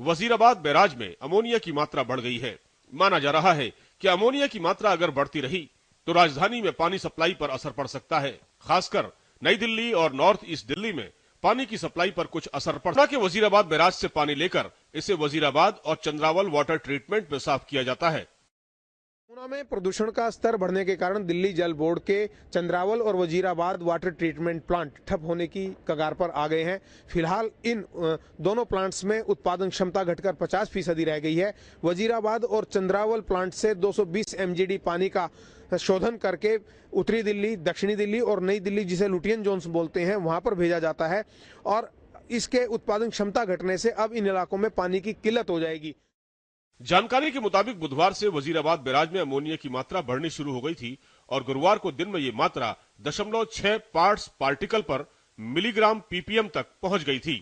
Wazirabad barrage में ammonia की मात्रा बढ़ गई है। माना जा रहा है कि अमोनिया की मात्रा अगर बढ़ती रही तो राजधानी में पानी सप्लाई पर असर पड़ सकता है। खासकर नई दिल्ली और नॉर्थ ईस्ट दिल्ली में पानी की सप्लाई पर कुछ असर पड़ा के वजीराबाद बैराज से पानी लेकर इसे वजीराबाद और चंद्रावल वाटर ट्रीटमेंट में साफ किया जाता है। यमुना में प्रदूषण का स्तर बढ़ने के कारण दिल्ली जल बोर्ड के चंद्रावल और वजीराबाद वाटर ट्रीटमेंट प्लांट ठप होने की कगार पर आ गए हैं। फिलहाल इन दोनों प्लांट्स में उत्पादन क्षमता घटकर 50% रह गई है। वजीराबाद और चंद्रावल प्लांट से 220 MGD पानी का शोधन करके उत्तरी दिल्ली, दक्षिणी दिल्ली और नई दिल्ली, जिसे लुटियन जोन्स बोलते हैं, वहां पर भेजा जाता है और इसके उत्पादन क्षमता घटने से अब इन इलाकों में पानी की किल्लत हो जाएगी। जानकारी के मुताबिक बुधवार से वजीराबाद बैराज में अमोनिया की मात्रा बढ़नी शुरू हो गई थी और गुरुवार को दिन में ये मात्रा 0.6 पार्ट्स पार्टिकल पर मिलीग्राम ppm तक पहुंच गई थी।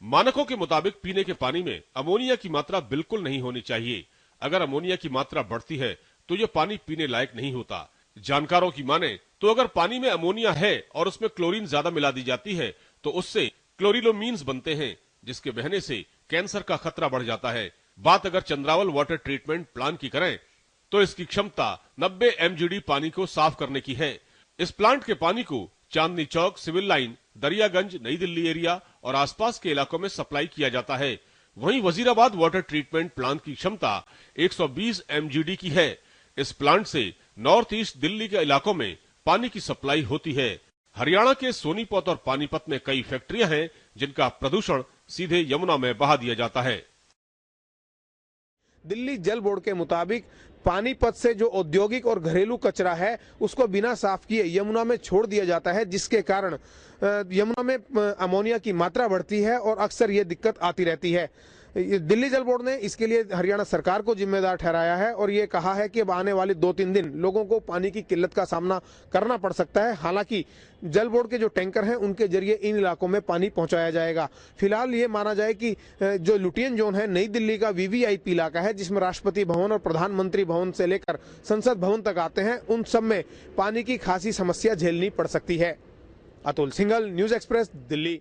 मानकों के मुताबिक पीने के पानी में अमोनिया की मात्रा बिल्कुल नहीं होनी चाहिए। अगर अमोनिया की मात्रा बढ़ती है तो ये पानी पीने लायक नहीं होता। जानकारों की माने तो अगर पानी में अमोनिया है और उसमें क्लोरीन ज्यादा मिला दी जाती है तो उससे क्लोरिलोमीन्स बनते हैं, जिसके बहने से कैंसर का खतरा बढ़ जाता है। बात अगर चंद्रावल वाटर ट्रीटमेंट प्लांट की करें तो इसकी क्षमता 90 MGD पानी को साफ करने की है। इस प्लांट के पानी को चांदनी चौक, सिविल लाइन, दरियागंज, नई दिल्ली एरिया और आसपास के इलाकों में सप्लाई किया जाता है। वहीं वजीराबाद वाटर ट्रीटमेंट प्लांट की क्षमता 120 MGD की है। इस प्लांट से नॉर्थ ईस्ट दिल्ली के इलाकों में पानी की सप्लाई होती है। हरियाणा के सोनीपत और पानीपत में कई फैक्ट्रियां हैं जिनका प्रदूषण सीधे यमुना में बहा दिया जाता है। दिल्ली जल बोर्ड के मुताबिक पानीपत से जो औद्योगिक और घरेलू कचरा है उसको बिना साफ किए यमुना में छोड़ दिया जाता है, जिसके कारण यमुना में अमोनिया की मात्रा बढ़ती है और अक्सर ये दिक्कत आती रहती है। दिल्ली जल बोर्ड ने इसके लिए हरियाणा सरकार को जिम्मेदार ठहराया है और ये कहा है कि अब आने वाले 2-3 दिन लोगों को पानी की किल्लत का सामना करना पड़ सकता है। हालांकि जल बोर्ड के जो टैंकर हैं उनके जरिए इन इलाकों में पानी पहुंचाया जाएगा। फिलहाल ये माना जाए कि जो लुटियन जोन है नई दिल्ली का VVIP इलाका है, जिसमें राष्ट्रपति भवन और प्रधानमंत्री भवन से लेकर संसद भवन तक आते हैं, उन सब में पानी की खासी समस्या झेलनी पड़ सकती है। Atul Singhal, news express, Delhi.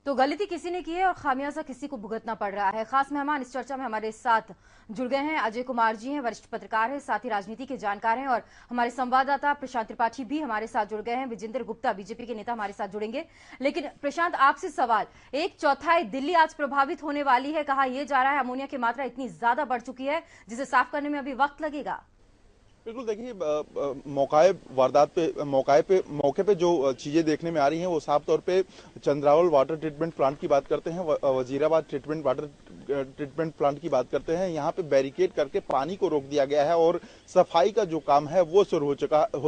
तो गलती किसी ने की है और खामियाजा किसी को भुगतना पड़ रहा है। खास मेहमान इस चर्चा में हमारे साथ जुड़ गए हैं। अजय कुमार जी हैं, वरिष्ठ पत्रकार हैं, साथ ही राजनीति के जानकार हैं, और हमारे संवाददाता प्रशांत त्रिपाठी भी हमारे साथ जुड़ गए हैं। विजेंद्र गुप्ता, बीजेपी के नेता, हमारे साथ जुड़ेंगे। लेकिन प्रशांत, आपसे सवाल, 1/4 दिल्ली आज प्रभावित होने वाली है। कहा यह जा रहा है अमोनिया की मात्रा इतनी ज्यादा बढ़ चुकी है जिसे साफ करने में अभी वक्त लगेगा। बिल्कुल, देखिए मौके पे जो चीजें देखने में आ रही हैं वो साफ तौर पे चंद्रावल वाटर ट्रीटमेंट प्लांट की बात करते हैं, वजीराबाद वाटर ट्रीटमेंट प्लांट की बात करते हैं। यहाँ पे बैरिकेड करके पानी को रोक दिया गया है और सफाई का जो काम है वो शुरू हो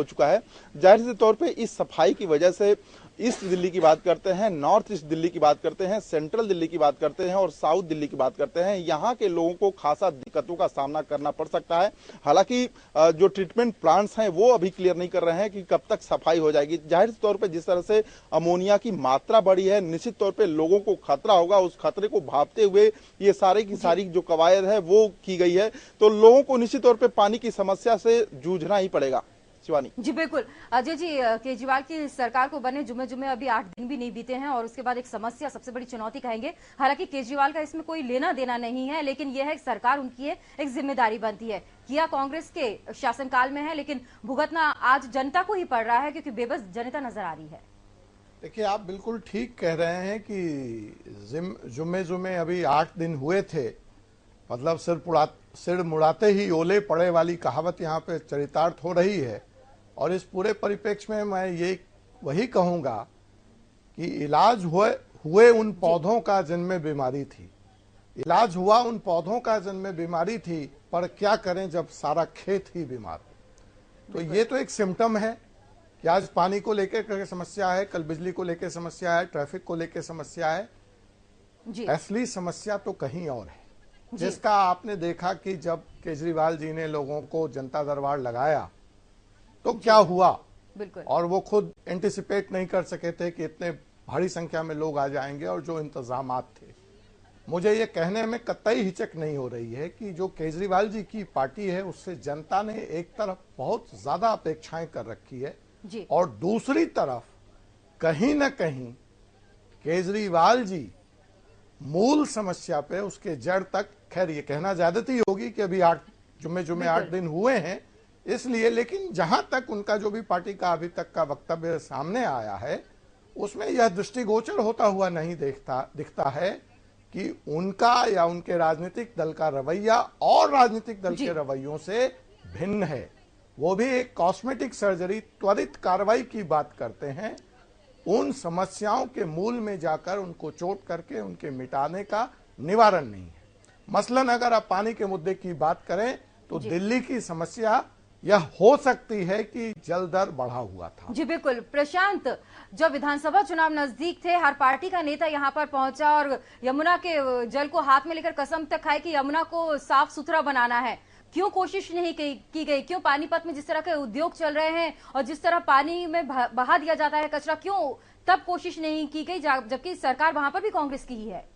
चुका है। जाहिर से तौर पे इस सफाई की वजह से ईस्ट दिल्ली की बात करते हैं, नॉर्थ ईस्ट दिल्ली की बात करते हैं, सेंट्रल दिल्ली की बात करते हैं और साउथ दिल्ली की बात करते हैं, यहाँ के लोगों को खासा दिक्कतों का सामना करना पड़ सकता है। हालांकि जो ट्रीटमेंट प्लांट्स हैं वो अभी क्लियर नहीं कर रहे हैं कि कब तक सफाई हो जाएगी। जाहिर तौर पे जिस तरह से अमोनिया की मात्रा बढ़ी है, निश्चित तौर पे लोगों को खतरा होगा। उस खतरे को भांपते हुए ये सारे की सारी जो कवायद है वो की गई है, तो लोगों को निश्चित तौर पे पानी की समस्या से जूझना ही पड़ेगा। जी बिल्कुल। अजय जी, केजरीवाल की सरकार को बने जुमे अभी 8 दिन भी नहीं बीते हैं और उसके बाद एक समस्या, सबसे बड़ी चुनौती कहेंगे, हालांकि केजरीवाल का इसमें कोई लेना देना नहीं है, लेकिन यह है सरकार उनकी है, एक जिम्मेदारी बनती है। किया कांग्रेस के शासनकाल में है, लेकिन भुगतना आज जनता को ही पड़ रहा है क्योंकि बेबस जनता नजर आ रही है। देखिए, आप बिल्कुल ठीक कह रहे हैं कि जुमे अभी 8 दिन हुए थे, मतलब सिर मुड़ाते ही ओले पड़े वाली कहावत यहाँ पे चरितार्थ हो रही है। और इस पूरे परिप्रेक्ष्य में मैं ये वही कहूंगा कि इलाज हुए उन पौधों का जिनमें बीमारी थी, इलाज हुआ उन पौधों का जिनमें बीमारी थी, पर क्या करें जब सारा खेत ही बीमार हो। तो ये तो एक सिम्टम है कि आज पानी को लेकर समस्या है, कल बिजली को लेकर समस्या है, ट्रैफिक को लेकर समस्या है। असली समस्या तो कहीं और है, जिसका आपने देखा कि जब केजरीवाल जी ने लोगों को जनता दरबार लगाया तो क्या हुआ, और वो खुद एंटिसिपेट नहीं कर सके थे कि इतने भारी संख्या में लोग आ जाएंगे। और जो इंतजामात थे, मुझे ये कहने में कतई हिचक नहीं हो रही है कि जो केजरीवाल जी की पार्टी है उससे जनता ने एक तरफ बहुत ज्यादा अपेक्षाएं कर रखी है और दूसरी तरफ कहीं न कहीं केजरीवाल जी मूल समस्या पे, उसके जड़ तक, खैर ये कहना ज्यादती होगी कि अभी जुम्मे 8 दिन हुए हैं इसलिए, लेकिन जहां तक उनका जो भी पार्टी का अभी तक का वक्तव्य सामने आया है उसमें यह दृष्टिगोचर होता हुआ नहीं दिखता है कि उनका या उनके राजनीतिक दल का रवैया और राजनीतिक दल के रवैयों से भिन्न है। वो भी एक कॉस्मेटिक सर्जरी, त्वरित कार्रवाई की बात करते हैं, उन समस्याओं के मूल में जाकर उनको चोट करके उनके मिटाने का निवारण नहीं है। मसलन अगर आप पानी के मुद्दे की बात करें तो दिल्ली की समस्या यह हो सकती है कि जल दर बढ़ा हुआ था। जी बिल्कुल प्रशांत, जब विधानसभा चुनाव नजदीक थे हर पार्टी का नेता यहां पर पहुंचा और यमुना के जल को हाथ में लेकर कसम तक खाई कि यमुना को साफ सुथरा बनाना है। क्यों कोशिश नहीं की गई? क्यों पानीपत में जिस तरह के उद्योग चल रहे हैं और जिस तरह पानी में बहा दिया जाता है कचरा, क्यों तब कोशिश नहीं की गई जबकि सरकार वहां पर भी कांग्रेस की ही है?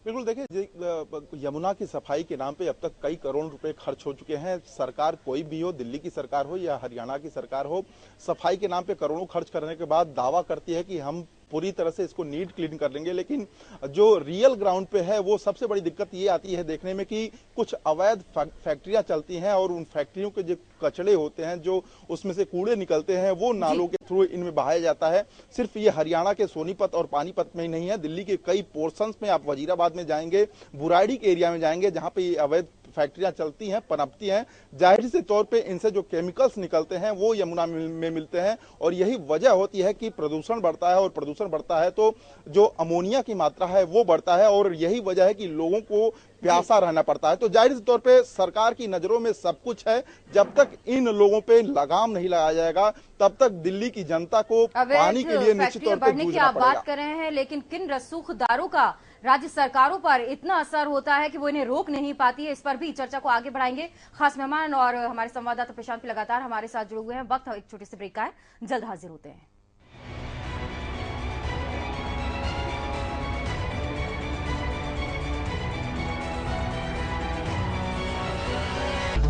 बिल्कुल, देखिए यमुना की सफाई के नाम पे अब तक कई करोड़ रुपए खर्च हो चुके हैं। सरकार कोई भी हो, दिल्ली की सरकार हो या हरियाणा की सरकार हो, सफाई के नाम पे करोड़ों खर्च करने के बाद दावा करती है कि हम पूरी तरह से इसको नीट क्लीन कर लेंगे, लेकिन जो रियल ग्राउंड पे है वो सबसे बड़ी दिक्कत ये आती है देखने में कि कुछ अवैध फैक्ट्रियां चलती हैं और उन फैक्ट्रियों के जो कचड़े होते हैं, जो उसमें से कूड़े निकलते हैं, वो नालों के थ्रू इनमें बहाया जाता है। सिर्फ ये हरियाणा के सोनीपत और पानीपत में ही नहीं है, दिल्ली के कई पोर्शंस में, आप वजीराबाद में जाएंगे, बुराड़ी के एरिया में जाएंगे, जहां पे ये अवैध फैक्ट्रियां चलती हैं, पनपती हैं, जाहिर से तौर पे इनसे जो केमिकल्स निकलते हैं वो यमुना में मिलते हैं और यही वजह होती है कि प्रदूषण बढ़ता है और प्रदूषण बढ़ता है तो जो अमोनिया की मात्रा है वो बढ़ता है और यही वजह है कि लोगों को प्यासा रहना पड़ता है। तो जाहिर तौर पे सरकार की नजरों में सब कुछ है, जब तक इन लोगों पे लगाम नहीं लगाया जाएगा तब तक दिल्ली की जनता को पानी के लिए निश्चित तौर पर जूझना आप बात कर रहे हैं, लेकिन किन रसूखदारों का राज्य सरकारों पर इतना असर होता है कि वो इन्हें रोक नहीं पाती है? इस पर भी चर्चा को आगे बढ़ाएंगे। खास मेहमान और हमारे संवाददाता प्रशांत भी लगातार हमारे साथ जुड़े हुए हैं। वक्त एक छोटे से ब्रेक का है, जल्द हाजिर होते हैं।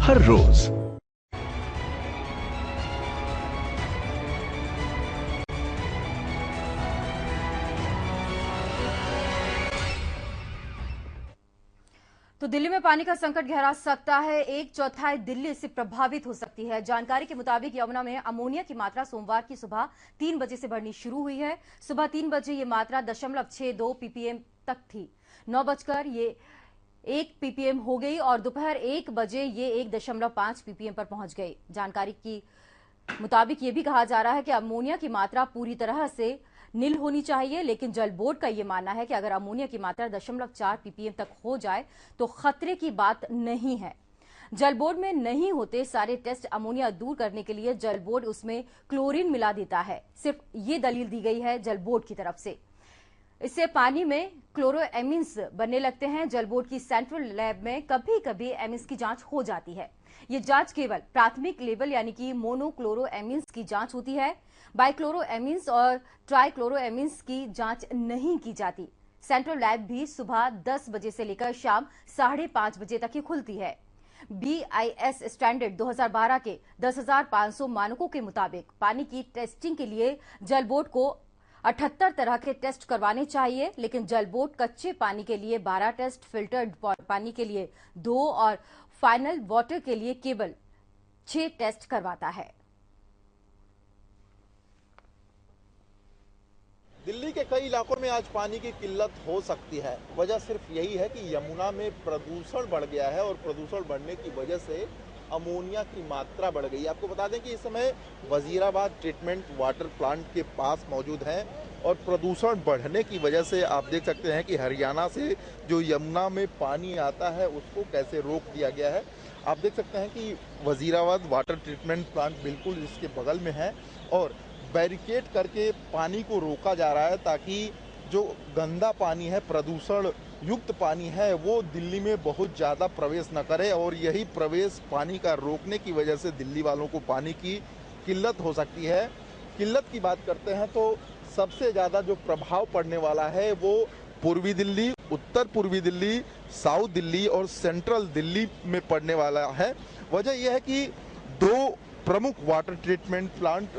हर रोज तो दिल्ली में पानी का संकट गहरा सकता है। 1/4 दिल्ली इससे प्रभावित हो सकती है। जानकारी के मुताबिक यमुना में अमोनिया की मात्रा सोमवार की सुबह 3 बजे से बढ़नी शुरू हुई है। सुबह 3 बजे ये मात्रा 0.62 ppm तक थी। 9 बजकर ये 1 ppm हो गई और दोपहर 1 बजे ये 1.5 ppm पर पहुंच गई। जानकारी की मुताबिक ये भी कहा जा रहा है कि अमोनिया की मात्रा पूरी तरह से नील होनी चाहिए, लेकिन जल बोर्ड का यह मानना है कि अगर अमोनिया की मात्रा 0.4 ppm तक हो जाए तो खतरे की बात नहीं है। जल बोर्ड में नहीं होते सारे टेस्ट अमोनिया दूर करने के लिए जल बोर्ड उसमें क्लोरीन मिला देता है। सिर्फ ये दलील दी गई है जल बोर्ड की तरफ से। इससे पानी में क्लोरोएमिन्स बनने लगते हैं। जल बोर्ड की सेंट्रल लैब में कभी कभी एमिन्स की जांच हो जाती है। ये जांच केवल प्राथमिक लेवल यानी कि मोनोक्लोरोएमिन्स की जांच होती है। बाइक्लोरोएमिन्स और ट्राइक्लोरोएमिन्स की जांच नहीं की जाती। सेंट्रल लैब भी सुबह 10 बजे से लेकर शाम 5:30 बजे तक ही खुलती है। BIS स्टैंडर्ड 2012 के 10,500 मानकों के मुताबिक पानी की टेस्टिंग के लिए जल बोर्ड को 78 तरह के टेस्ट करवाने चाहिए, लेकिन जल बोर्ड कच्चे पानी के लिए 12 टेस्ट, फिल्टर्ड पानी के लिए 2 और फाइनल वाटर के लिए केवल 6 टेस्ट करवाता है। दिल्ली के कई इलाकों में आज पानी की किल्लत हो सकती है। वजह सिर्फ यही है कि यमुना में प्रदूषण बढ़ गया है और प्रदूषण बढ़ने की वजह से अमोनिया की मात्रा बढ़ गई। आपको बता दें कि इस समय वजीराबाद ट्रीटमेंट वाटर प्लांट के पास मौजूद हैं और प्रदूषण बढ़ने की वजह से आप देख सकते हैं कि हरियाणा से जो यमुना में पानी आता है उसको कैसे रोक दिया गया है। आप देख सकते हैं कि वजीराबाद वाटर ट्रीटमेंट प्लांट बिल्कुल इसके बगल में है और बैरिकेड करके पानी को रोका जा रहा है ताकि जो गंदा पानी है, प्रदूषण युक्त पानी है, वो दिल्ली में बहुत ज़्यादा प्रवेश न करे और यही प्रवेश पानी का रोकने की वजह से दिल्ली वालों को पानी की किल्लत हो सकती है। किल्लत की बात करते हैं तो सबसे ज़्यादा जो प्रभाव पड़ने वाला है वो पूर्वी दिल्ली, उत्तर पूर्वी दिल्ली, साउथ दिल्ली और सेंट्रल दिल्ली में पड़ने वाला है। वजह यह है कि 2 प्रमुख water treatment plant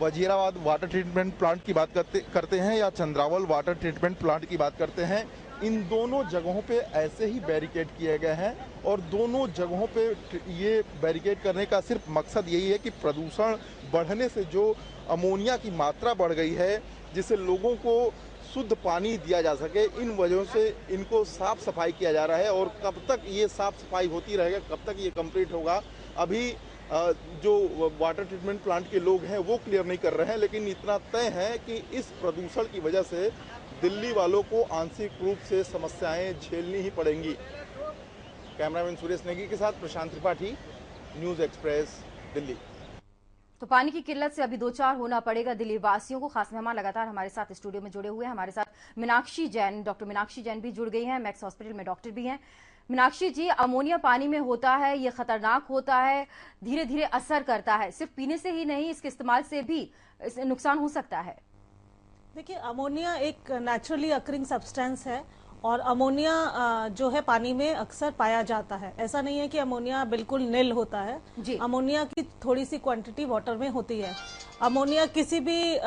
Wazirabad water treatment plant की बात करते हैं या चंद्रावल वाटर ट्रीटमेंट प्लांट की बात करते हैं, इन दोनों जगहों पे ऐसे ही बैरिकेड किए गए हैं और दोनों जगहों पे ये बैरिकेड करने का सिर्फ मकसद यही है कि प्रदूषण बढ़ने से जो अमोनिया की मात्रा बढ़ गई है, जिससे लोगों को शुद्ध पानी दिया जा सके, इन वजहों से इनको साफ सफाई किया जा रहा है। और कब तक ये साफ सफाई होती रहेगा, कब तक ये कंप्लीट होगा, अभी जो वाटर ट्रीटमेंट प्लांट के लोग हैं वो क्लियर नहीं कर रहे हैं। लेकिन इतना तय है कि इस प्रदूषण की वजह से दिल्ली वालों को आंशिक रूप से समस्याएं झेलनी ही पड़ेंगी। कैमरामैन सुरेश नेगी के साथ प्रशांत त्रिपाठी, न्यूज़ एक्सप्रेस, दिल्ली। तो पानी की किल्लत से अभी दो चार होना पड़ेगा दिल्ली वासियों को। खास मेहमान लगातार हमारे साथ स्टूडियो में जुड़े हुए हैं। हमारे साथ मीनाक्षी जैन, डॉक्टर मीनाक्षी जैन भी जुड़ गई हैं, मैक्स हॉस्पिटल में डॉक्टर भी हैं। मीनाक्षी जी, अमोनिया पानी में होता है, ये खतरनाक होता है, धीरे धीरे असर करता है, सिर्फ पीने से ही नहीं, इसके इस्तेमाल से भी नुकसान हो सकता है। देखिए, अमोनिया एक नेचुरली अकरिंग सब्सटेंस है और अमोनिया जो है पानी में अक्सर पाया जाता है। ऐसा नहीं है कि अमोनिया बिल्कुल निल होता है जी। अमोनिया की थोड़ी सी क्वांटिटी वाटर में होती है। अमोनिया किसी भी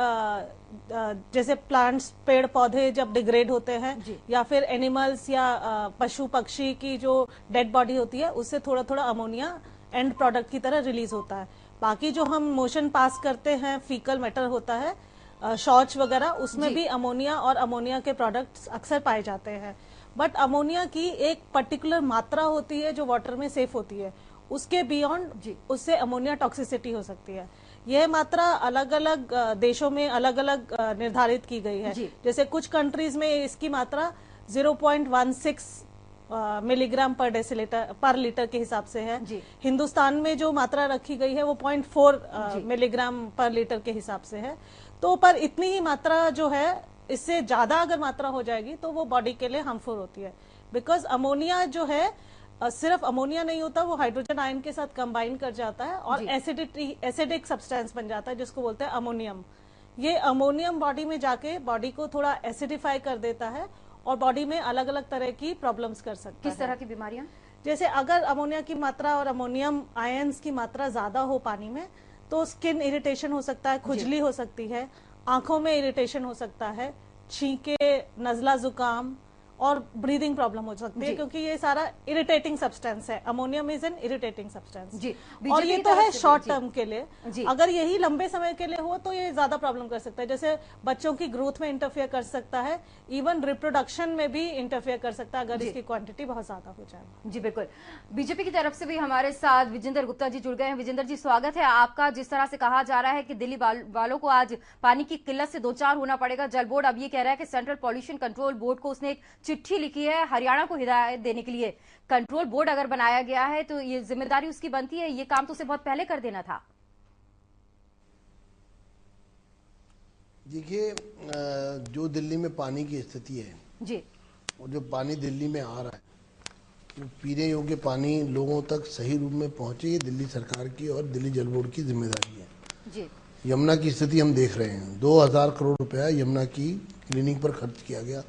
जैसे प्लांट्स, पेड़ पौधे जब डिग्रेड होते हैं या फिर एनिमल्स या पशु पक्षी की जो डेड बॉडी होती है, उससे थोड़ा थोड़ा अमोनिया एंड प्रोडक्ट की तरह रिलीज होता है। बाकी जो हम मोशन पास करते हैं, फीकल मैटर होता है, शौच वगैरह, उसमें भी अमोनिया और अमोनिया के प्रोडक्ट्स अक्सर पाए जाते हैं। बट अमोनिया की एक पर्टिकुलर मात्रा होती है जो वाटर में सेफ होती है, उसके बियॉन्ड उससे अमोनिया टॉक्सिसिटी हो सकती है। यह मात्रा अलग अलग देशों में अलग अलग निर्धारित की गई है। जैसे कुछ कंट्रीज में इसकी मात्रा 0.16 मिलीग्राम पर डेसीलीटर पर लीटर के हिसाब से है। हिंदुस्तान में जो मात्रा रखी गई है वो 0.4 मिलीग्राम पर लीटर के हिसाब से है। तो पर इतनी ही मात्रा जो है, इससे ज्यादा अगर मात्रा हो जाएगी तो वो बॉडी के लिए हार्मफुल होती है। बिकॉज अमोनिया जो है सिर्फ अमोनिया नहीं होता, वो हाइड्रोजन आयन के साथ कंबाइन कर जाता है और एसिडिक सब्सटेंस बन जाता है जिसको बोलते हैं अमोनियम। ये अमोनियम बॉडी में जाके बॉडी को थोड़ा एसिडिफाई कर देता है और बॉडी में अलग अलग तरह की प्रॉब्लम्स कर सकता है। किस तरह की बीमारियां? जैसे अगर अमोनिया की मात्रा और अमोनियम आयंस की मात्रा ज्यादा हो पानी में तो स्किन इरिटेशन हो सकता है, खुजली हो सकती है, आंखों में इरिटेशन हो सकता है, छींके, नजला जुकाम और ब्रीदिंग प्रॉब्लम हो सकती है, क्योंकि ये सारा इरिटेटिंग सब्सटेंस है। Ammonium is an irritating substance और ये तो है शॉर्ट टर्म के लिए। अगर यही लंबे समय के लिए हो तो ये ज्यादा प्रॉब्लम कर सकता है। जैसे बच्चों की ग्रोथ में इंटरफेयर कर सकता है, इवन रिप्रोडक्शन में भी इंटरफेयर कर सकता है अगर इसकी क्वांटिटी बहुत ज्यादा हो जाए। जी बिल्कुल। बीजेपी की तरफ से भी हमारे साथ विजेंद्र गुप्ता जी जुड़ गए हैं। विजेंद्र जी, स्वागत है आपका। जिस तरह से कहा जा रहा है कि दिल्ली वालों को आज पानी की किल्लत से दो चार होना पड़ेगा, जल बोर्ड अब ये कह रहा है कि सेंट्रल पॉल्यूशन कंट्रोल बोर्ड को उसने एक चिट्ठी लिखी है हरियाणा को हिदायत देने के लिए। कंट्रोल बोर्ड अगर बनाया गया है तो ये जिम्मेदारी उसकी बनती है, ये काम तो उसे बहुत पहले कर देना था। देखिए, जो दिल्ली में पानी की स्थिति है जी, और जो पानी दिल्ली में आ रहा है, वो पीने योग्य पानी लोगों तक सही रूप में पहुंचे, ये दिल्ली सरकार की और दिल्ली जल बोर्ड की जिम्मेदारी है जी। यमुना की स्थिति हम देख रहे हैं, 2000 करोड़ रुपया यमुना की क्लीनिंग पर खर्च किया गया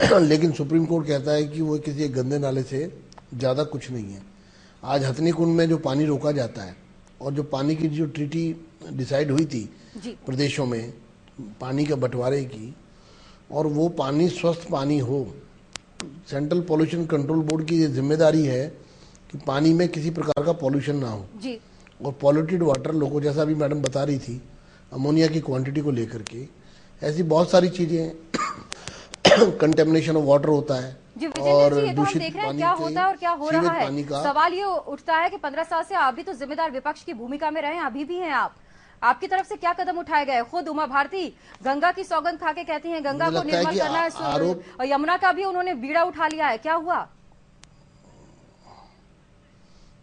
लेकिन सुप्रीम कोर्ट कहता है कि वो किसी एक गंदे नाले से ज़्यादा कुछ नहीं है। आज हथनी कुंड में जो पानी रोका जाता है और जो पानी की जो ट्रीटी डिसाइड हुई थी प्रदेशों में पानी के बंटवारे की, और वो पानी स्वस्थ पानी हो, सेंट्रल पॉल्यूशन कंट्रोल बोर्ड की ये जिम्मेदारी है कि पानी में किसी प्रकार का पॉल्यूशन ना हो जी। और पॉल्यूटेड वाटर लोगों, जैसा अभी मैडम बता रही थी अमोनिया की क्वांटिटी को लेकर के, ऐसी बहुत सारी चीजें कंटेमिनेशन ऑफ वाटर होता है और दूषित पानी क्या होता है और क्या हो रहा है। सवाल ये उठता है कि 15 साल से आप भी तो जिम्मेदार विपक्ष की भूमिका में रहे, अभी भी हैं आप, आपकी तरफ से क्या कदम उठाए गए? खुद उमा भारती गंगा की सौगंध खा के कहती हैं गंगा को निर्मल करना है, और यमुना का भी उन्होंने बीड़ा उठा लिया है, क्या हुआ?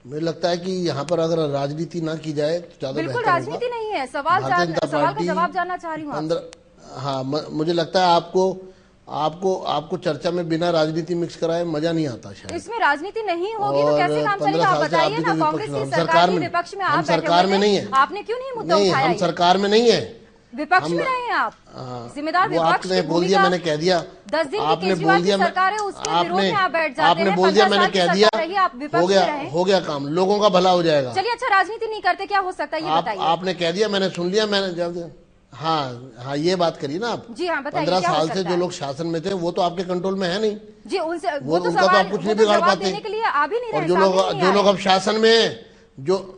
मुझे लगता है कि यहाँ पर अगर राजनीति ना की जाए तो ज्यादा बिल्कुल राजनीति नहीं है, सवाल का जवाब जानना चाह रही हूँ। हाँ, मुझे लगता है आपको चर्चा में बिना राजनीति मिक्स कराए मजा नहीं आता शायद। इसमें राजनीति नहीं होगी तो कैसे काम चलेगा? आप बताइए ना, कांग्रेस की सरकार में विपक्ष में आप सरकार में नहीं है, आपने क्यों नहीं मुद्दा उठाया? हम सरकार में नहीं है, विपक्ष में रहे हैं आप, जिम्मेदार विपक्ष की बोल दिया, मैंने कह दिया 10 दिन की आपने केजरीवाल बोल दिया की सरकार है, उसके विरोध में आप बैठ जाते आपने हैं। बोल दिया, मैंने कह दिया, हो गया काम, लोगों का भला हो जाएगा। चलिए अच्छा, राजनीति नहीं करते, क्या हो सकता है ये बताइए। आपने कह दिया, मैंने सुन लिया, मैंने जवाब दिया। हाँ, ये बात करिए ना आप। जी हाँ, बताइए 15 साल से जो लोग शासन में थे वो तो आपके कंट्रोल में है नहीं जी, उनसे वो तो आप कुछ नहीं बिगाड़ पाते के लिए आ भी नहीं रहे। और जो लोग अब शासन में है, जो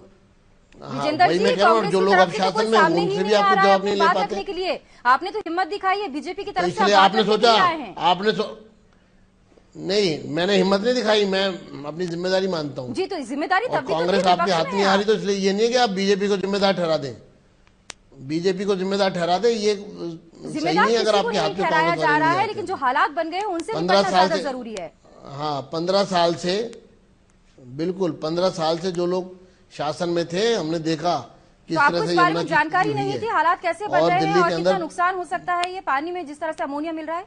वही मैं कह रहा हूँ, जो लोग अब शासन में उनसे भी आप कुछ जवाब नहीं ले पाते के लिए। आपने तो हिम्मत दिखाई है बीजेपी की तरफ से, इसलिए आपने सोचा, नहीं, मैंने हिम्मत नहीं दिखाई, मैं अपनी जिम्मेदारी मानता हूँ जी। तो जिम्मेदारी तब भी कांग्रेस आपके हाथ नहीं आ रही, तो इसलिए ये नहीं है कि आप बीजेपी को जिम्मेदार ठहरा दें, बीजेपी को जिम्मेदार ठहरा दे, ये सही नहीं अगर आपके हाथ में ठहराया जा रहा है, लेकिन जो हालात बन गए उनसे 15 साल से जरूरी है। हाँ, 15 साल से, बिल्कुल 15 साल से जो लोग शासन में थे, हमने देखा किस तरह से यमुना की जानकारी नहीं थी, हालात कैसे बन रहे हैं और कितना नुकसान हो सकता है ये पानी में जिस तरह से अमोनिया मिल रहा है।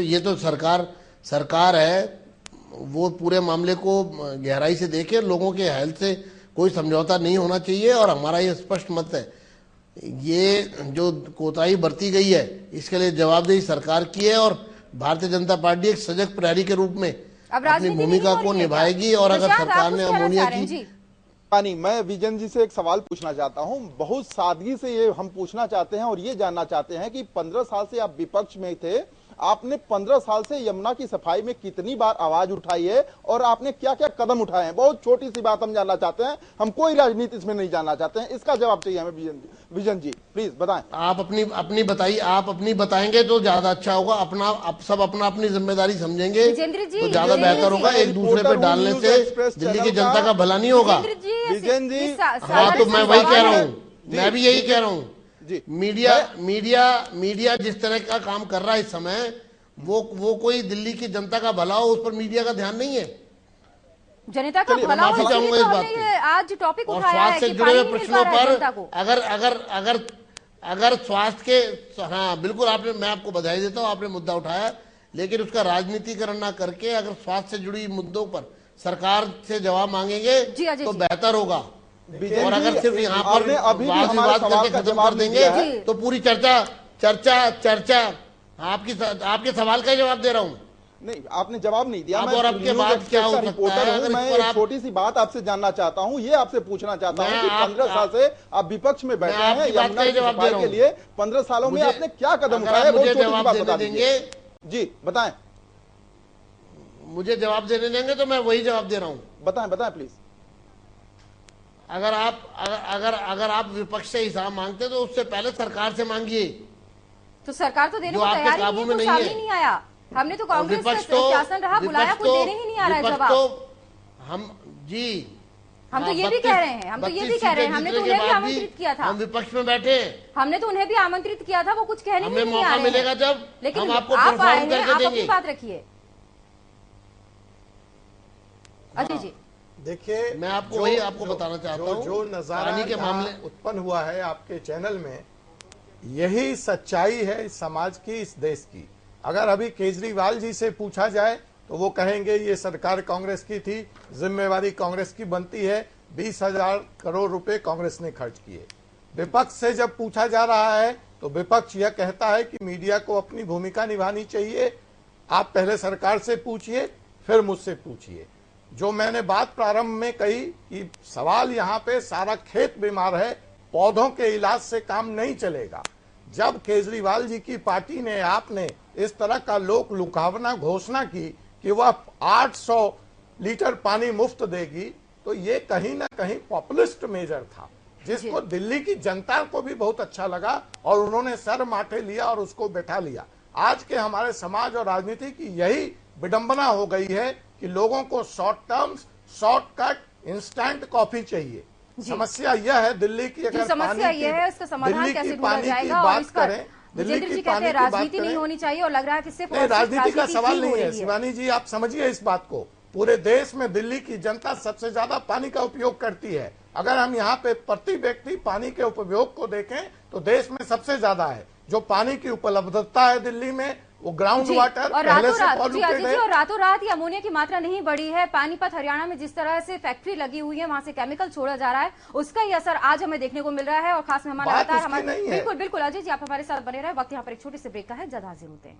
ये तो सरकार है, वो पूरे मामले को गहराई से देखे, लोगों के हेल्थ से कोई समझौता नहीं होना चाहिए और हमारा ये स्पष्ट मत है। ये जो कोताही बरती गई है इसके लिए जवाबदेही सरकार की है और भारतीय जनता पार्टी एक सजग प्रहरी के रूप में अपनी भूमिका को निभाएगी। और अगर सरकार ने अमोनिया की पानी, मैं विजन जी से एक सवाल पूछना चाहता हूं, बहुत सादगी से ये हम पूछना चाहते हैं और ये जानना चाहते हैं कि 15 साल से आप विपक्ष में थे, आपने 15 साल से यमुना की सफाई में कितनी बार आवाज उठाई है और आपने क्या क्या कदम उठाए हैं? बहुत छोटी सी बात हम जानना चाहते हैं, हम कोई राजनीति इसमें नहीं जानना चाहते हैं, इसका जवाब चाहिए हमें। विजन जी प्लीज बताएं। आप अपनी बताइए, आप अपनी बताएंगे तो ज्यादा अच्छा होगा, अपनी जिम्मेदारी समझेंगे तो ज्यादा बेहतर होगा। एक दूसरे पे डालने से दिल्ली की जनता का भला नहीं होगा। विजन जी, हाँ, तो मैं वही कह रहा हूँ, मैं भी यही कह रहा हूँ। मीडिया जिस तरह का काम कर रहा है इस समय, वो कोई दिल्ली की जनता का भला हो उस पर मीडिया का ध्यान नहीं है। जनता का भला हो, माफी चाहूंगा इस बात पे। आज टॉपिक और उठाया है स्वास्थ्य से जुड़े हुए प्रश्नों पर अगर स्वास्थ्य के, हाँ बिल्कुल, मैं आपको बधाई देता हूँ, आपने मुद्दा उठाया, लेकिन उसका राजनीतिकरण ना करके अगर स्वास्थ्य से जुड़ी मुद्दों पर सरकार से जवाब मांगेंगे तो बेहतर होगा। और अगर सिर्फ यहाँ पर वाद करके खत्म कर देंगे तो पूरी चर्चा आपके सवाल का जवाब दे रहा हूँ। नहीं, आपने जवाब नहीं दिया। और अब के बाद क्या हो सकता है? मैं एक छोटी सी बात आपसे जानना चाहता हूँ, ये आपसे पूछना चाहता हूँ कि 15 साल से आप विपक्ष में बैठे हैं, यमुना की सफाई के लिए 15 सालों में आपने क्या कदम उठाए? मुझे जवाब देने देंगे जी, बताएं। मुझे जवाब देने देंगे तो मैं वही जवाब दे रहा हूँ। बताएं प्लीज। अगर आप विपक्ष से हिसाब मांगते तो उससे पहले सरकार से मांगिए। तो सरकार तो देने को तैयार ही नहीं है, तो सामने नहीं आया। हमने तो कांग्रेस का शासन रहा, बुलाया, कोई देने ही नहीं आ रहा है जवाब। हम तो ये भी कह रहे हैं, हमने तो उन्हें भी आमंत्रित किया था, हम विपक्ष में बैठे, हमने तो उन्हें भी आमंत्रित किया था, वो कुछ कहने नहीं आ रहे हैं। मौका मिलेगा जब, लेकिन हम आपको आप आए हैं, आप देंगे। अपनी बात रखिए। अजय जी देखिए, मैं आपको बताना चाहता हूँ, जो नजारा के मामले उत्पन्न हुआ है आपके चैनल में, यही सच्चाई है इस समाज की, इस देश की। अगर अभी केजरीवाल जी से पूछा जाए तो वो कहेंगे ये सरकार कांग्रेस की थी, जिम्मेवारी कांग्रेस की बनती है, 20,000 करोड़ रुपए कांग्रेस ने खर्च किए। विपक्ष से जब पूछा जा रहा है तो विपक्ष यह कहता है कि मीडिया को अपनी भूमिका निभानी चाहिए, आप पहले सरकार से पूछिए फिर मुझसे पूछिए। जो मैंने बात प्रारंभ में कही कि सवाल यहाँ पे सारा खेत बीमार है, पौधों के इलाज से काम नहीं चलेगा। जब केजरीवाल जी की पार्टी ने, आपने इस तरह का लोक लुभावना घोषणा की कि वह 800 लीटर पानी मुफ्त देगी, तो ये कहीं ना कहीं पॉपुलिस्ट मेजर था, जिसको दिल्ली की जनता को भी बहुत अच्छा लगा और उन्होंने सर माथे लिया और उसको बैठा लिया। आज के हमारे समाज और राजनीति की यही विडंबना हो गई है कि लोगों को short terms, shortcut, instant coffee चाहिए। समस्या यह है दिल्ली की, अगर समस्या यह है, उसका समाधान कैसे ढूंढा जाएगा? और इस पर दिल्ली की पानी की राजनीति नहीं होनी चाहिए और लग रहा है कि सिर्फ राजनीति का सवाल नहीं है। शिवानी जी, आप समझिए इस बात को, पूरे देश में दिल्ली की जनता सबसे ज्यादा पानी का उपयोग करती है। अगर हम यहाँ पे प्रति व्यक्ति पानी के उपयोग को देखें तो देश में सबसे ज्यादा है। जो पानी की उपलब्धता है दिल्ली में, वो ग्राउंड वाटर और पहले से रातों पॉल्यूटेड है। और रातों रात ये अमोनिया की मात्रा नहीं बढ़ी है। पानीपत हरियाणा में जिस तरह से फैक्ट्री लगी हुई है, वहां से केमिकल छोड़ा जा रहा है, उसका ही असर आज हमें देखने को मिल रहा है। और खास मेहमान लगातार हमारे, बिल्कुल बिल्कुल अजय जी आप हमारे साथ बने रहे। वक्त यहाँ पर एक छोटे से ब्रेक का है, जल्द हाजिर होते हैं।